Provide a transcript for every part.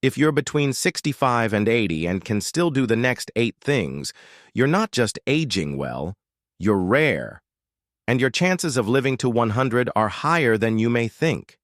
If you're between 65 and 80 and can still do the next 8 things, you're not just aging well, you're rare. And your chances of living to 100 are higher than you may think.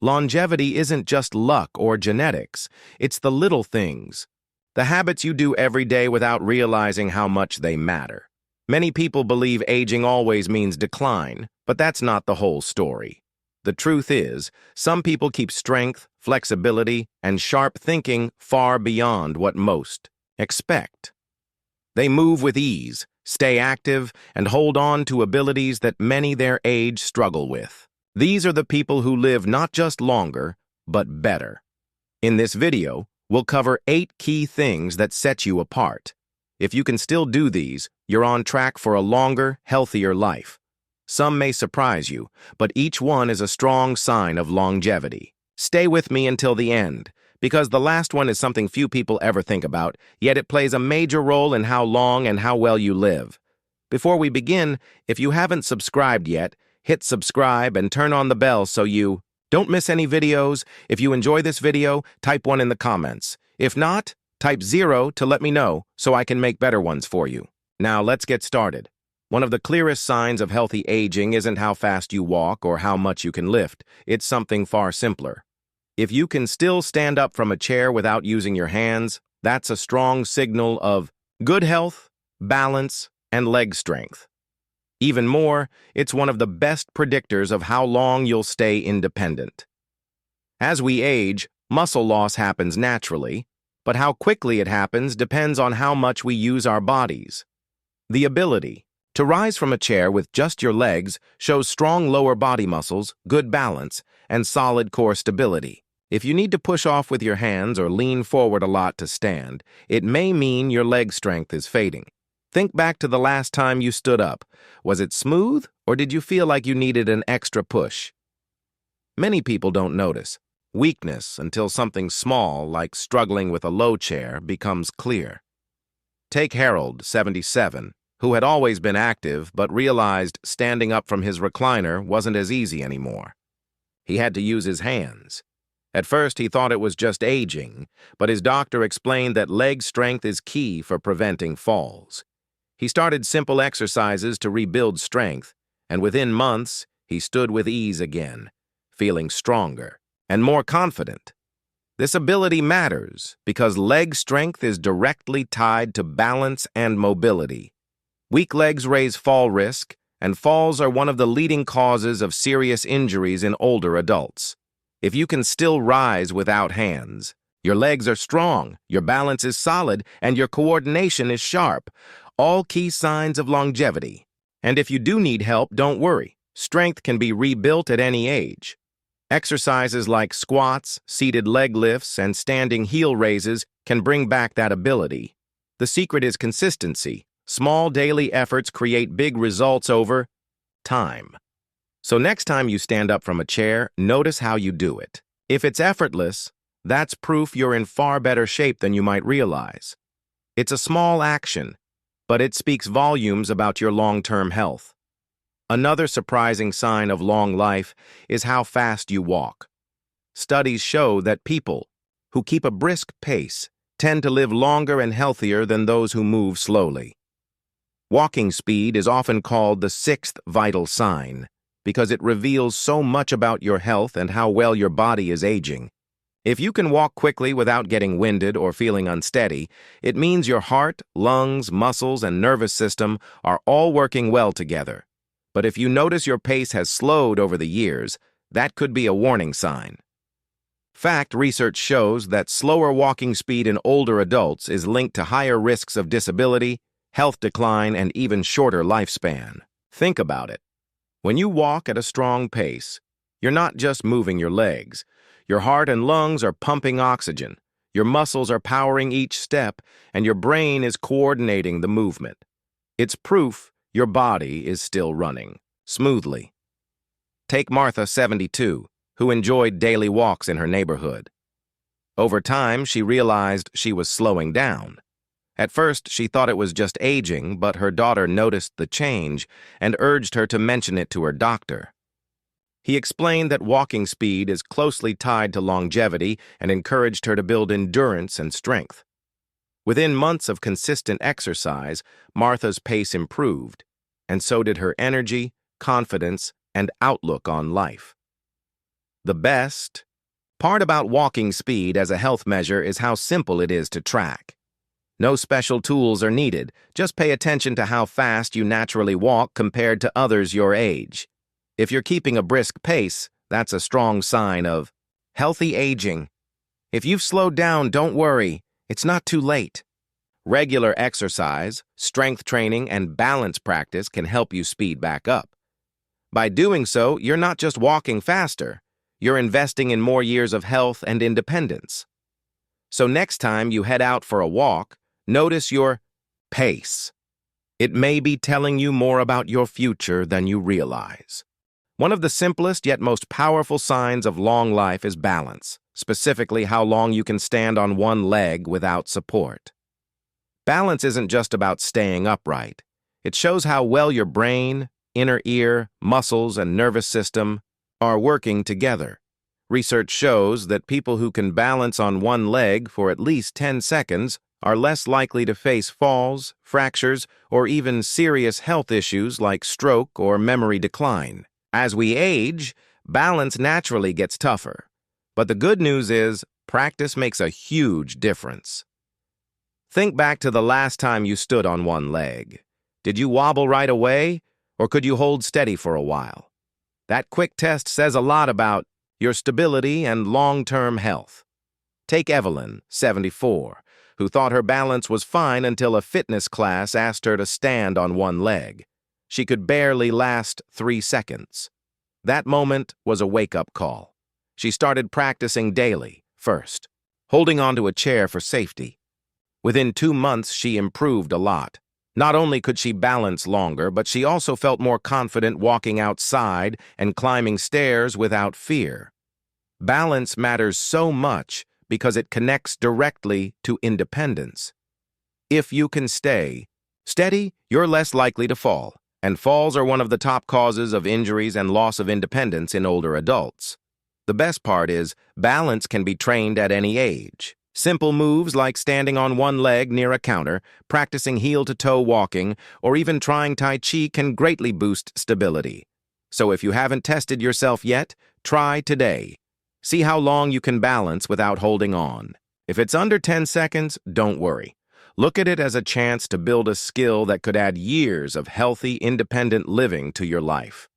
Longevity isn't just luck or genetics, it's the little things, the habits you do every day without realizing how much they matter. Many people believe aging always means decline, but that's not the whole story. The truth is, some people keep strength, flexibility, and sharp thinking far beyond what most expect. They move with ease, stay active, and hold on to abilities that many their age struggle with. These are the people who live not just longer, but better. In this video, we'll cover 8 key things that set you apart. If you can still do these, you're on track for a longer, healthier life. Some may surprise you, but each one is a strong sign of longevity. Stay with me until the end, because the last one is something few people ever think about, yet it plays a major role in how long and how well you live. Before we begin, if you haven't subscribed yet, hit subscribe and turn on the bell so you don't miss any videos. If you enjoy this video, type 1 in the comments. If not, type 0 to let me know so I can make better ones for you. Now let's get started. One of the clearest signs of healthy aging isn't how fast you walk or how much you can lift. It's something far simpler. If you can still stand up from a chair without using your hands, that's a strong signal of good health, balance, and leg strength. Even more, it's one of the best predictors of how long you'll stay independent. As we age, muscle loss happens naturally, but how quickly it happens depends on how much we use our bodies. The ability to rise from a chair with just your legs shows strong lower body muscles, good balance, and solid core stability. If you need to push off with your hands or lean forward a lot to stand, it may mean your leg strength is fading. Think back to the last time you stood up. Was it smooth, or did you feel like you needed an extra push? Many people don't notice weakness until something small, like struggling with a low chair, becomes clear. Take Harold, 77, who had always been active but realized standing up from his recliner wasn't as easy anymore. He had to use his hands. At first, he thought it was just aging, but his doctor explained that leg strength is key for preventing falls. He started simple exercises to rebuild strength, and within months, he stood with ease again, feeling stronger and more confident. This ability matters because leg strength is directly tied to balance and mobility. Weak legs raise fall risk, and falls are one of the leading causes of serious injuries in older adults. If you can still rise without hands, your legs are strong, your balance is solid, and your coordination is sharp, all key signs of longevity. And if you do need help, don't worry. Strength can be rebuilt at any age. Exercises like squats, seated leg lifts, and standing heel raises can bring back that ability. The secret is consistency. Small daily efforts create big results over time. So next time you stand up from a chair, notice how you do it. If it's effortless, that's proof you're in far better shape than you might realize. It's a small action, but it speaks volumes about your long-term health. Another surprising sign of long life is how fast you walk. Studies show that people who keep a brisk pace tend to live longer and healthier than those who move slowly. Walking speed is often called the 6th vital sign because it reveals so much about your health and how well your body is aging. If you can walk quickly without getting winded or feeling unsteady, it means your heart, lungs, muscles, and nervous system are all working well together. But if you notice your pace has slowed over the years, that could be a warning sign. Research shows that slower walking speed in older adults is linked to higher risks of disability, health decline, and even shorter lifespan. Think about it. When you walk at a strong pace, you're not just moving your legs. Your heart and lungs are pumping oxygen, your muscles are powering each step, and your brain is coordinating the movement. It's proof your body is still running smoothly. Take Martha, 72, who enjoyed daily walks in her neighborhood. Over time, she realized she was slowing down. At first, she thought it was just aging, but her daughter noticed the change and urged her to mention it to her doctor. He explained that walking speed is closely tied to longevity and encouraged her to build endurance and strength. Within months of consistent exercise, Martha's pace improved, and so did her energy, confidence, and outlook on life. The best part about walking speed as a health measure is how simple it is to track. No special tools are needed, just pay attention to how fast you naturally walk compared to others your age. If you're keeping a brisk pace, that's a strong sign of healthy aging. If you've slowed down, don't worry, it's not too late. Regular exercise, strength training, and balance practice can help you speed back up. By doing so, you're not just walking faster, you're investing in more years of health and independence. So next time you head out for a walk, notice your pace. It may be telling you more about your future than you realize. One of the simplest yet most powerful signs of long life is balance, specifically how long you can stand on one leg without support. Balance isn't just about staying upright. It shows how well your brain, inner ear, muscles, and nervous system are working together. Research shows that people who can balance on one leg for at least 10 seconds are less likely to face falls, fractures, or even serious health issues like stroke or memory decline. As we age, balance naturally gets tougher. But the good news is, practice makes a huge difference. Think back to the last time you stood on one leg. Did you wobble right away, or could you hold steady for a while? That quick test says a lot about your stability and long-term health. Take Evelyn, 74, who thought her balance was fine until a fitness class asked her to stand on one leg. She could barely last 3 seconds. That moment was a wake-up call. She started practicing daily, first, holding onto a chair for safety. Within 2 months, she improved a lot. Not only could she balance longer, but she also felt more confident walking outside and climbing stairs without fear. Balance matters so much because it connects directly to independence. If you can stay steady, you're less likely to fall, and falls are one of the top causes of injuries and loss of independence in older adults. The best part is, balance can be trained at any age. Simple moves like standing on one leg near a counter, practicing heel-to-toe walking, or even trying Tai Chi can greatly boost stability. So if you haven't tested yourself yet, try today. See how long you can balance without holding on. If it's under 10 seconds, don't worry. Look at it as a chance to build a skill that could add years of healthy, independent living to your life.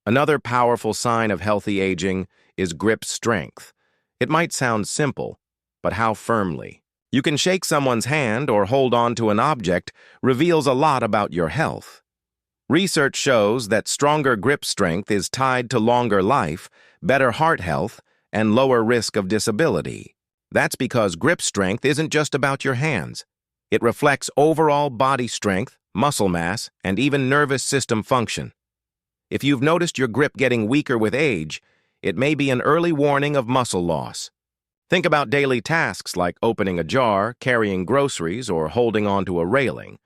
Another powerful sign of healthy aging is grip strength. It might sound simple, but how firmly you can shake someone's hand or hold on to an object reveals a lot about your health. Research shows that stronger grip strength is tied to longer life, better heart health, and lower risk of disability. That's because grip strength isn't just about your hands. It reflects overall body strength, muscle mass, and even nervous system function. If you've noticed your grip getting weaker with age, it may be an early warning of muscle loss. Think about daily tasks like opening a jar, carrying groceries, or holding onto a railing.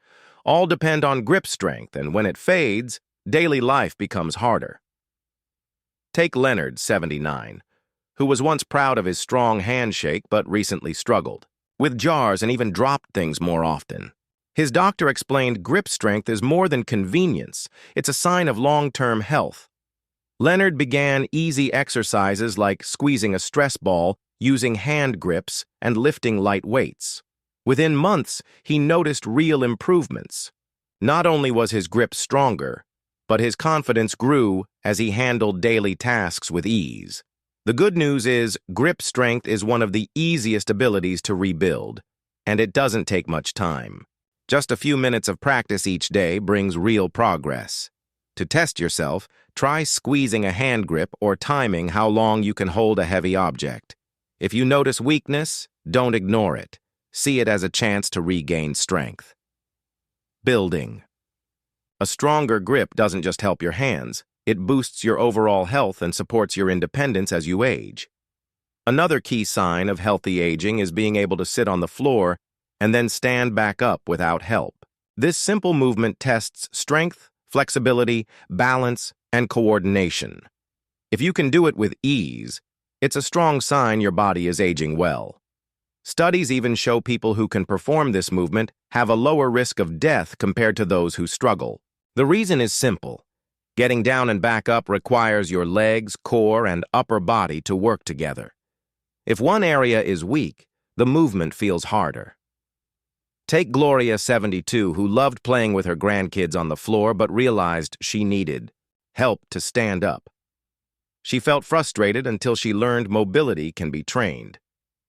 All depend on grip strength, and when it fades, daily life becomes harder. Take Leonard, 79, who was once proud of his strong handshake but recently struggled with jars and even dropped things more often. His doctor explained grip strength is more than convenience, it's a sign of long-term health. Leonard began easy exercises like squeezing a stress ball, using hand grips, and lifting light weights. Within months, he noticed real improvements. Not only was his grip stronger, but his confidence grew as he handled daily tasks with ease. The good news is, grip strength is one of the easiest abilities to rebuild, and it doesn't take much time. Just a few minutes of practice each day brings real progress. To test yourself, try squeezing a hand grip or timing how long you can hold a heavy object. If you notice weakness, don't ignore it. See it as a chance to regain strength. Building. A stronger grip doesn't just help your hands, it boosts your overall health and supports your independence as you age. Another key sign of healthy aging is being able to sit on the floor and then stand back up without help. This simple movement tests strength, flexibility, balance, and coordination. If you can do it with ease, it's a strong sign your body is aging well. Studies even show people who can perform this movement have a lower risk of death compared to those who struggle. The reason is simple. Getting down and back up requires your legs, core, and upper body to work together. If one area is weak, the movement feels harder. Take Gloria, 72, who loved playing with her grandkids on the floor but realized she needed help to stand up. She felt frustrated until she learned mobility can be trained.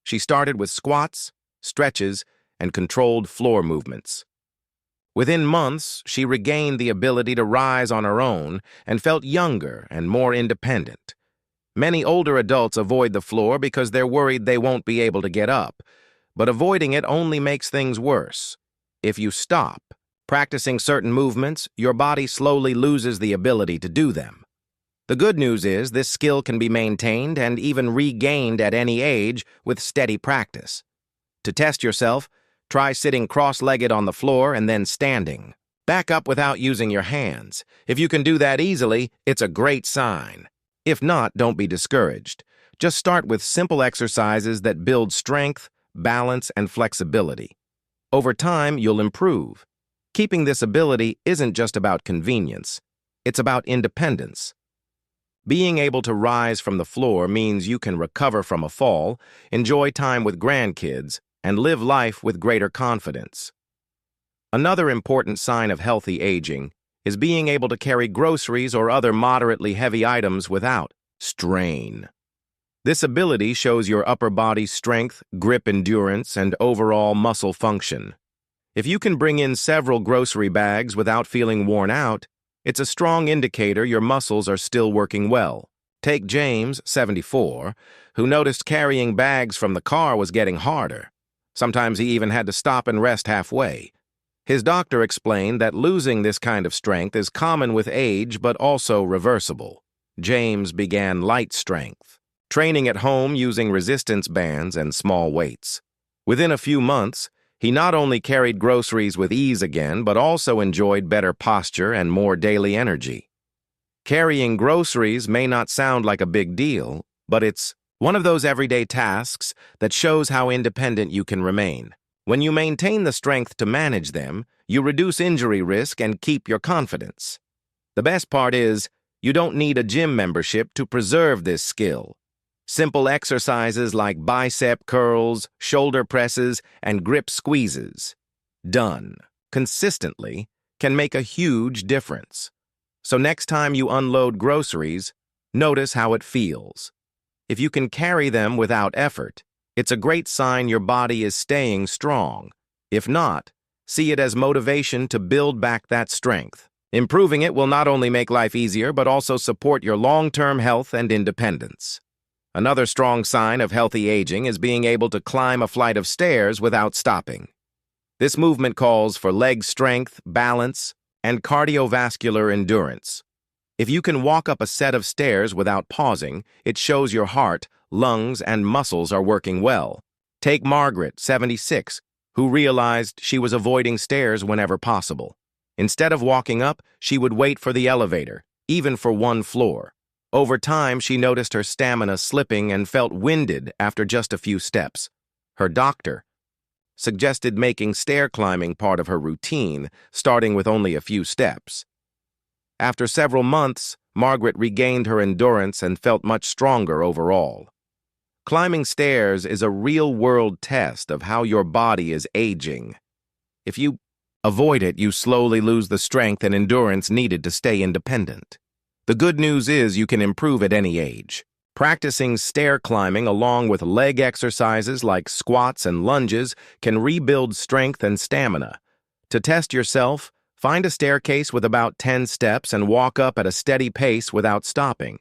She started with squats, stretches, and controlled floor movements. Within months, she regained the ability to rise on her own and felt younger and more independent. Many older adults avoid the floor because they're worried they won't be able to get up, but avoiding it only makes things worse. If you stop practicing certain movements, your body slowly loses the ability to do them. The good news is this skill can be maintained and even regained at any age with steady practice. To test yourself, try sitting cross-legged on the floor and then standing. Back up without using your hands. If you can do that easily, it's a great sign. If not, don't be discouraged. Just start with simple exercises that build strength, balance, and flexibility. Over time, you'll improve. Keeping this ability isn't just about convenience. It's about independence. Being able to rise from the floor means you can recover from a fall, enjoy time with grandkids, and live life with greater confidence. Another important sign of healthy aging is being able to carry groceries or other moderately heavy items without strain. This ability shows your upper body's strength, grip endurance, and overall muscle function. If you can bring in several grocery bags without feeling worn out, it's a strong indicator your muscles are still working well. Take James, 74, who noticed carrying bags from the car was getting harder. Sometimes he even had to stop and rest halfway. His doctor explained that losing this kind of strength is common with age but also reversible. James began light strength, training at home using resistance bands and small weights. Within a few months, he not only carried groceries with ease again, but also enjoyed better posture and more daily energy. Carrying groceries may not sound like a big deal, but it's one of those everyday tasks that shows how independent you can remain. When you maintain the strength to manage them, you reduce injury risk and keep your confidence. The best part is, you don't need a gym membership to preserve this skill. Simple exercises like bicep curls, shoulder presses, and grip squeezes, done consistently, can make a huge difference. So next time you unload groceries, notice how it feels. If you can carry them without effort, it's a great sign your body is staying strong. If not, see it as motivation to build back that strength. Improving it will not only make life easier, but also support your long-term health and independence. Another strong sign of healthy aging is being able to climb a flight of stairs without stopping. This movement calls for leg strength, balance, and cardiovascular endurance. If you can walk up a set of stairs without pausing, it shows your heart, lungs, and muscles are working well. Take Margaret, 76, who realized she was avoiding stairs whenever possible. Instead of walking up, she would wait for the elevator, even for one floor. Over time, she noticed her stamina slipping and felt winded after just a few steps. Her doctor suggested making stair climbing part of her routine, starting with only a few steps. After several months, Margaret regained her endurance and felt much stronger overall. Climbing stairs is a real-world test of how your body is aging. If you avoid it, you slowly lose the strength and endurance needed to stay independent. The good news is you can improve at any age. Practicing stair climbing along with leg exercises like squats and lunges can rebuild strength and stamina. To test yourself, find a staircase with about 10 steps and walk up at a steady pace without stopping.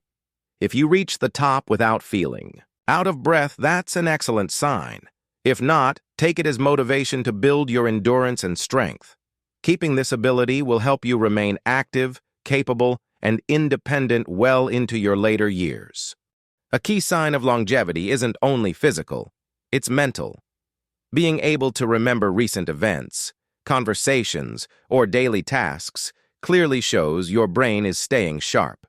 If you reach the top without feeling out of breath, that's an excellent sign. If not, take it as motivation to build your endurance and strength. Keeping this ability will help you remain active, capable, and independent well into your later years. A key sign of longevity isn't only physical, it's mental. Being able to remember recent events, conversations, or daily tasks clearly shows your brain is staying sharp.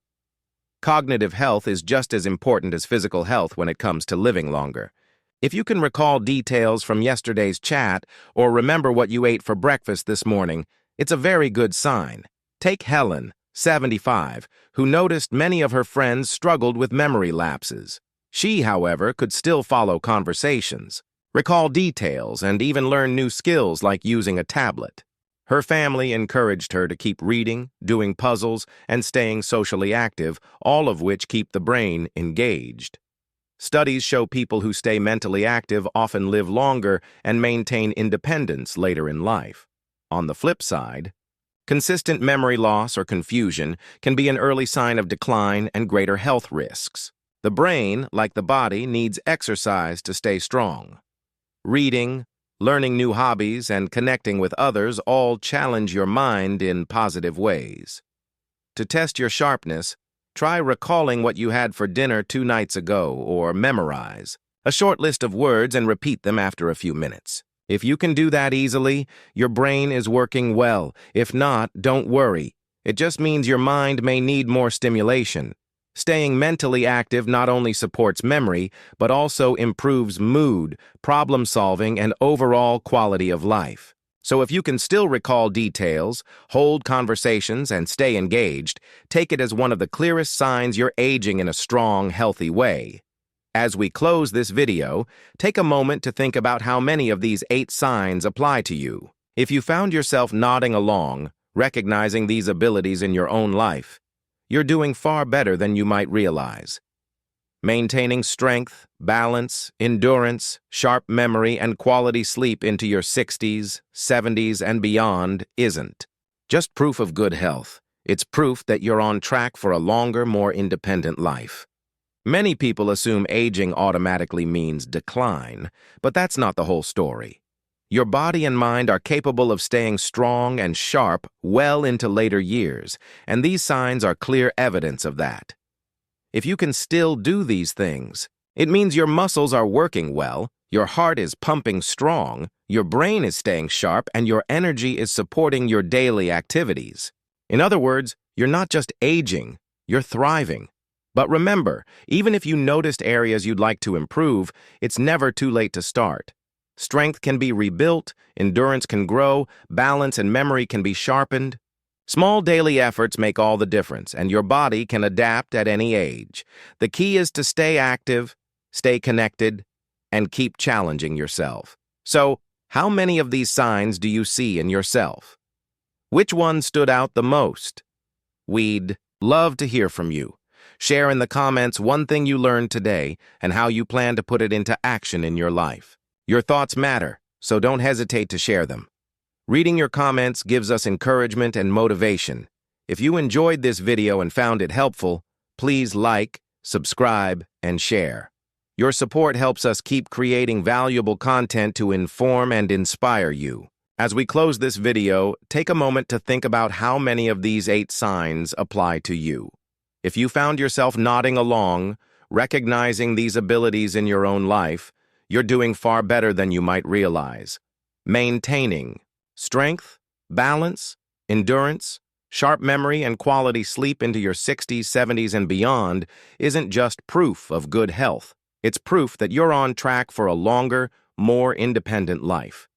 Cognitive health is just as important as physical health when it comes to living longer. If you can recall details from yesterday's chat or remember what you ate for breakfast this morning, it's a very good sign. Take Helen, 75, who noticed many of her friends struggled with memory lapses. She, however, could still follow conversations, recall details, and even learn new skills like using a tablet. Her family encouraged her to keep reading, doing puzzles, and staying socially active, all of which keep the brain engaged. Studies show people who stay mentally active often live longer and maintain independence later in life. On the flip side, consistent memory loss or confusion can be an early sign of decline and greater health risks. The brain, like the body, needs exercise to stay strong. Reading, learning new hobbies, and connecting with others all challenge your mind in positive ways. To test your sharpness, try recalling what you had for dinner 2 nights ago or memorize a short list of words and repeat them after a few minutes. If you can do that easily, your brain is working well. If not, don't worry. It just means your mind may need more stimulation. Staying mentally active not only supports memory, but also improves mood, problem-solving, and overall quality of life. So if you can still recall details, hold conversations, and stay engaged, take it as one of the clearest signs you're aging in a strong, healthy way. As we close this video, take a moment to think about how many of these 8 signs apply to you. If you found yourself nodding along, recognizing these abilities in your own life, you're doing far better than you might realize. Maintaining strength, balance, endurance, sharp memory, and quality sleep into your 60s, 70s, and beyond isn't just proof of good health. It's proof that you're on track for a longer, more independent life. Many people assume aging automatically means decline, but that's not the whole story. Your body and mind are capable of staying strong and sharp well into later years, and these signs are clear evidence of that. If you can still do these things, it means your muscles are working well, your heart is pumping strong, your brain is staying sharp, and your energy is supporting your daily activities. In other words, you're not just aging, you're thriving. But remember, even if you noticed areas you'd like to improve, it's never too late to start. Strength can be rebuilt, endurance can grow, balance and memory can be sharpened. Small daily efforts make all the difference, and your body can adapt at any age. The key is to stay active, stay connected, and keep challenging yourself. So, how many of these signs do you see in yourself? Which one stood out the most? We'd love to hear from you. Share in the comments one thing you learned today and how you plan to put it into action in your life. Your thoughts matter, so don't hesitate to share them. Reading your comments gives us encouragement and motivation. If you enjoyed this video and found it helpful, please like, subscribe, and share. Your support helps us keep creating valuable content to inform and inspire you. As we close this video, take a moment to think about how many of these 8 signs apply to you. If you found yourself nodding along, recognizing these abilities in your own life, you're doing far better than you might realize. Maintaining strength, balance, endurance, sharp memory, and quality sleep into your 60s, 70s, and beyond isn't just proof of good health. It's proof that you're on track for a longer, more independent life.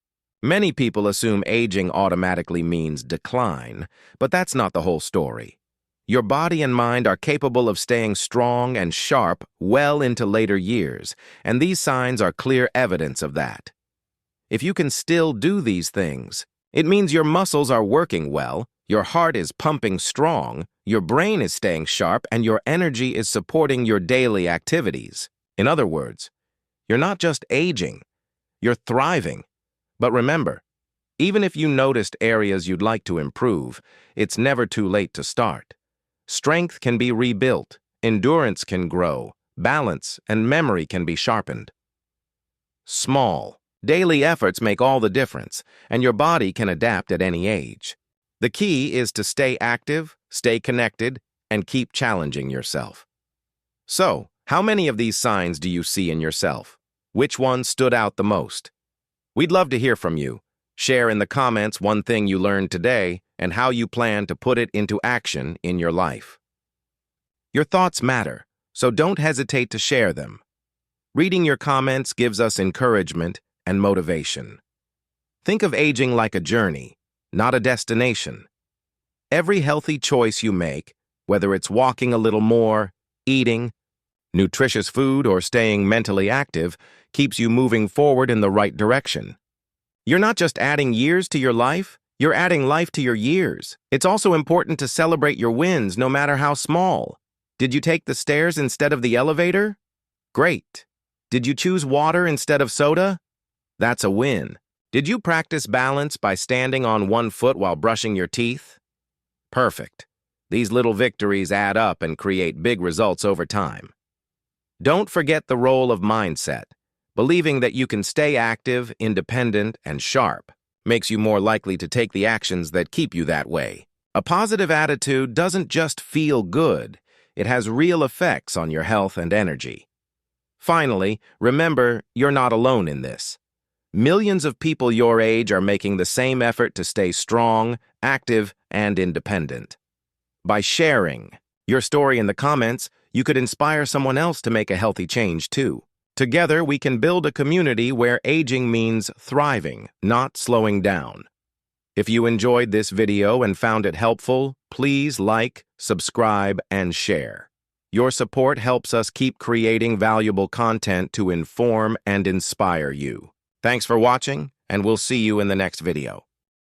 Many people assume aging automatically means decline, but that's not the whole story. Your body and mind are capable of staying strong and sharp well into later years, and these signs are clear evidence of that. If you can still do these things, it means your muscles are working well, your heart is pumping strong, your brain is staying sharp, and your energy is supporting your daily activities. In other words, you're not just aging, you're thriving. But remember, even if you noticed areas you'd like to improve, it's never too late to start. Strength can be rebuilt, endurance can grow, balance and memory can be sharpened. Small, daily efforts make all the difference, and your body can adapt at any age. The key is to stay active, stay connected, and keep challenging yourself. So, how many of these signs do you see in yourself? Which one stood out the most? We'd love to hear from you. Share in the comments one thing you learned today and how you plan to put it into action in your life. Your thoughts matter, so don't hesitate to share them. Reading your comments gives us encouragement and motivation. Think of aging like a journey, not a destination. Every healthy choice you make, whether it's walking a little more, eating nutritious food, or staying mentally active, keeps you moving forward in the right direction. You're not just adding years to your life, you're adding life to your years. It's also important to celebrate your wins, no matter how small. Did you take the stairs instead of the elevator? Great. Did you choose water instead of soda? That's a win. Did you practice balance by standing on one foot while brushing your teeth? Perfect. These little victories add up and create big results over time. Don't forget the role of mindset. Believing that you can stay active, independent, and sharp makes you more likely to take the actions that keep you that way. A positive attitude doesn't just feel good, it has real effects on your health and energy. Finally, remember, you're not alone in this. Millions of people your age are making the same effort to stay strong, active, and independent. By sharing your story in the comments, you could inspire someone else to make a healthy change too. Together, we can build a community where aging means thriving, not slowing down. If you enjoyed this video and found it helpful, please like, subscribe, and share. Your support helps us keep creating valuable content to inform and inspire you. Thanks for watching, and we'll see you in the next video.